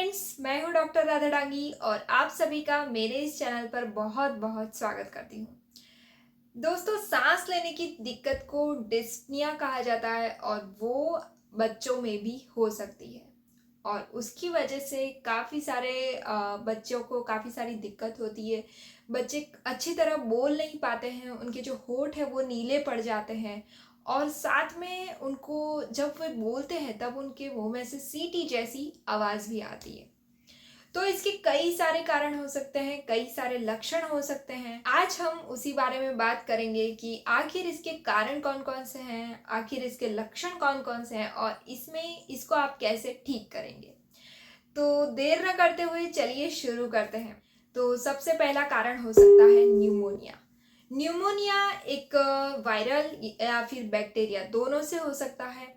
Friends, मैं हूं doctor Radha Dangi और आप सभी का मेरे इस चैनल पर बहुत बहुत स्वागत करती हूं। दोस्तों, सांस लेने की दिक्कत को डिस्पनिया कहा जाता है और वो बच्चों में भी हो सकती है और उसकी वजह से काफ़ी सारे बच्चों को काफ़ी सारी दिक्कत होती है। बच्चे अच्छी तरह बोल नहीं पाते हैं, उनके जो होंठ है वो नीले पड़ जाते हैं और साथ में उनको जब वे बोलते हैं तब उनके मुंह में से सीटी जैसी आवाज़ भी आती है। तो इसके कई सारे कारण हो सकते हैं, कई सारे लक्षण हो सकते हैं। आज हम उसी बारे में बात करेंगे कि आखिर इसके कारण कौन-कौन से हैं, आखिर इसके लक्षण कौन-कौन से हैं और इसमें इसको आप कैसे ठीक करेंगे। तो देर न करते हुए चलिए शुरू करते हैं। तो सबसे पहला कारण हो सकता है न्यूमोनिया। न्यूमोनिया एक वायरल या फिर बैक्टीरिया दोनों से हो सकता है।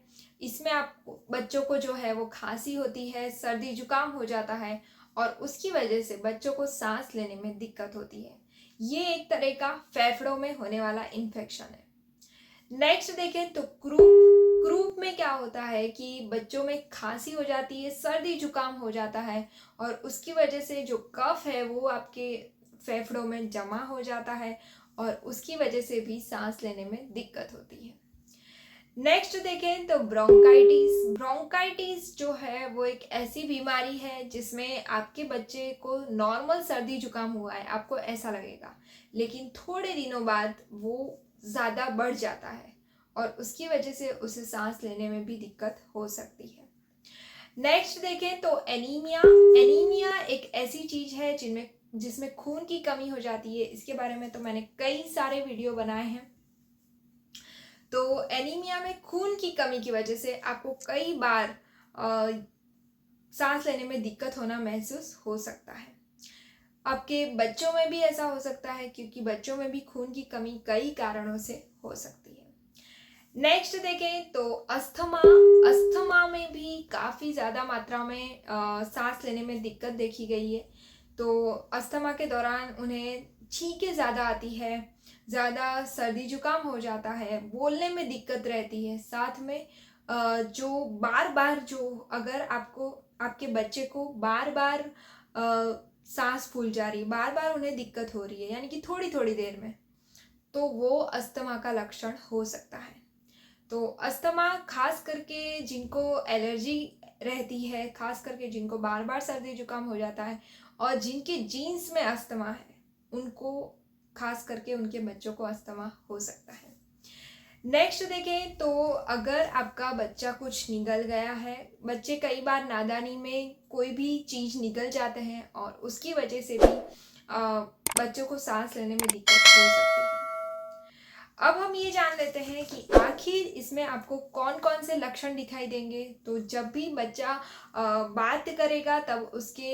इसमें आप बच्चों को जो है वो खांसी होती है, सर्दी जुकाम हो जाता है और उसकी वजह से बच्चों को सांस लेने में दिक्कत होती है। ये एक तरह का फेफड़ों में होने वाला इन्फेक्शन है। नेक्स्ट देखें तो क्रूप। क्रूप में क्या होता है कि बच्चों में खांसी हो जाती है, सर्दी जुकाम हो जाता है और उसकी वजह से जो कफ है वो आपके फेफड़ों में जमा हो जाता है और उसकी वजह से भी सांस लेने में दिक्कत होती है। नेक्स्ट देखें तो ब्रोंकाइटिस। ब्रोंकाइटिस जो है वो एक ऐसी बीमारी है जिसमें आपके बच्चे को नॉर्मल सर्दी जुकाम हुआ है, आपको ऐसा लगेगा, लेकिन थोड़े दिनों बाद वो ज़्यादा बढ़ जाता है और उसकी वजह से उसे सांस लेने में भी दिक्कत हो सकती है। नेक्स्ट देखें तो एनीमिया। एनीमिया एक ऐसी चीज़ है जिसमें खून की कमी हो जाती है। इसके बारे में तो मैंने कई सारे वीडियो बनाए हैं। तो एनीमिया में खून की कमी की वजह से आपको कई बार सांस लेने में दिक्कत होना महसूस हो सकता है। आपके बच्चों में भी ऐसा हो सकता है क्योंकि बच्चों में भी खून की कमी कई कारणों से हो सकती है। नेक्स्ट देखें तो अस्थमा। अस्थमा में भी काफ़ी ज़्यादा मात्रा में सांस लेने में दिक्कत देखी गई है। तो अस्थमा के दौरान उन्हें छींकें ज़्यादा आती है, ज़्यादा सर्दी जुकाम हो जाता है, बोलने में दिक्कत रहती है। साथ में जो बार बार जो अगर आपको आपके बच्चे को बार बार सांस फूल जा रही है, बार बार उन्हें दिक्कत हो रही है, यानी कि थोड़ी थोड़ी देर में, तो वो अस्थमा का लक्षण हो सकता है। तो अस्थमा खास करके जिनको एलर्जी रहती है, खास करके जिनको बार बार सर्दी जुकाम हो जाता है और जिनके जीन्स में अस्थमा है, उनको खास करके उनके बच्चों को अस्थमा हो सकता है। नेक्स्ट देखें तो अगर आपका बच्चा कुछ निगल गया है, बच्चे कई बार नादानी में कोई भी चीज़ निगल जाते हैं और उसकी वजह से भी बच्चों को सांस लेने में दिक्कत हो सकती है। अब हम ये जान लेते हैं कि आखिर इसमें आपको कौन कौन से लक्षण दिखाई देंगे। तो जब भी बच्चा बात करेगा तब उसके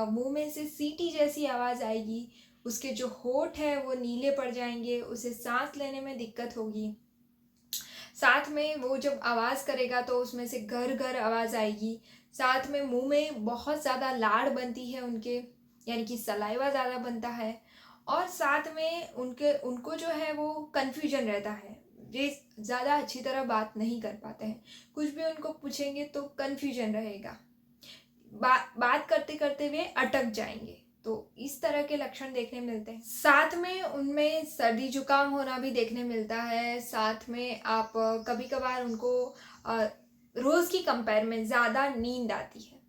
मुंह में से सीटी जैसी आवाज़ आएगी, उसके जो होंठ है वो नीले पड़ जाएंगे, उसे सांस लेने में दिक्कत होगी। साथ में वो जब आवाज़ करेगा तो उसमें से घर घर आवाज़ आएगी। साथ में मुंह में बहुत ज़्यादा लाड़ बनती है उनके, यानी कि सलाइवा ज़्यादा बनता है और साथ में उनको जो है वो कन्फ्यूजन रहता है। वे ज़्यादा अच्छी तरह बात नहीं कर पाते हैं, कुछ भी उनको पूछेंगे तो कन्फ्यूजन रहेगा, बात करते करते वे अटक जाएंगे। तो इस तरह के लक्षण देखने मिलते हैं। साथ में उनमें सर्दी जुकाम होना भी देखने मिलता है। साथ में आप कभी कभार उनको रोज़ की कंपेयर में ज़्यादा नींद आती है।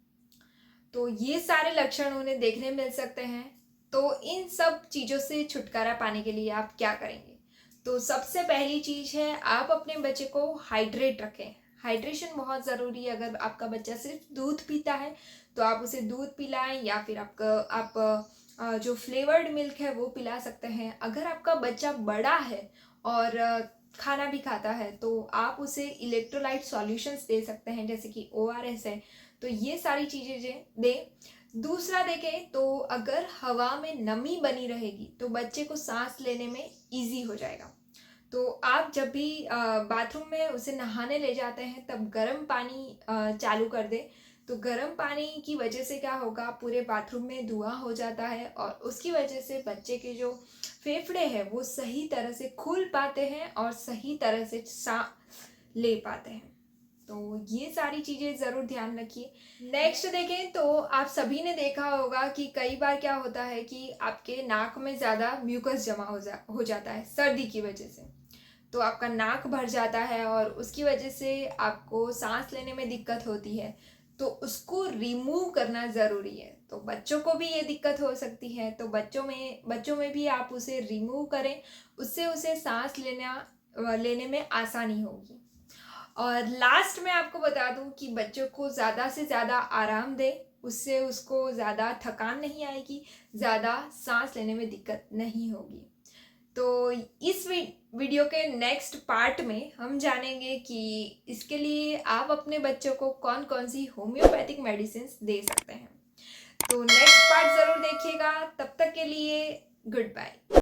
तो ये सारे लक्षण उन्हें देखने मिल सकते हैं। तो इन सब चीज़ों से छुटकारा पाने के लिए आप क्या करेंगे? तो सबसे पहली चीज़ है, आप अपने बच्चे को हाइड्रेट रखें। हाइड्रेशन बहुत ज़रूरी है। अगर आपका बच्चा सिर्फ दूध पीता है तो आप उसे दूध पिलाएं या फिर आप जो फ्लेवर्ड मिल्क है वो पिला सकते हैं। अगर आपका बच्चा बड़ा है और खाना भी खाता है तो आप उसे इलेक्ट्रोलाइट सॉल्यूशंस दे सकते हैं, जैसे कि ओआरएस है। तो ये सारी चीज़ें दें। दूसरा देखें तो अगर हवा में नमी बनी रहेगी तो बच्चे को सांस लेने में इजी हो जाएगा। तो आप जब भी बाथरूम में उसे नहाने ले जाते हैं तब गर्म पानी चालू कर दें। तो गर्म पानी की वजह से क्या होगा, पूरे बाथरूम में धुआं हो जाता है और उसकी वजह से बच्चे के जो फेफड़े हैं वो सही तरह से खुल पाते हैं और सही तरह से सांस ले पाते हैं। तो ये सारी चीज़ें ज़रूर ध्यान रखिए। नेक्स्ट देखें तो आप सभी ने देखा होगा कि कई बार क्या होता है कि आपके नाक में ज़्यादा म्यूकस जमा हो जाता है सर्दी की वजह से। तो आपका नाक भर जाता है और उसकी वजह से आपको सांस लेने में दिक्कत होती है, तो उसको रिमूव करना ज़रूरी है। तो बच्चों को भी ये दिक्कत हो सकती है, तो बच्चों में भी आप उसे रिमूव करें, उससे उसे सांस लेने में आसानी होगी। और लास्ट में आपको बता दूं कि बच्चों को ज़्यादा से ज़्यादा आराम दें, उससे उसको ज़्यादा थकान नहीं आएगी, ज़्यादा सांस लेने में दिक्कत नहीं होगी। तो इस वीडियो के नेक्स्ट पार्ट में हम जानेंगे कि इसके लिए आप अपने बच्चों को कौन कौन सी होम्योपैथिक मेडिसिन दे सकते हैं। तो नेक्स्ट पार्ट ज़रूर देखिएगा। तब तक के लिए गुड बाय।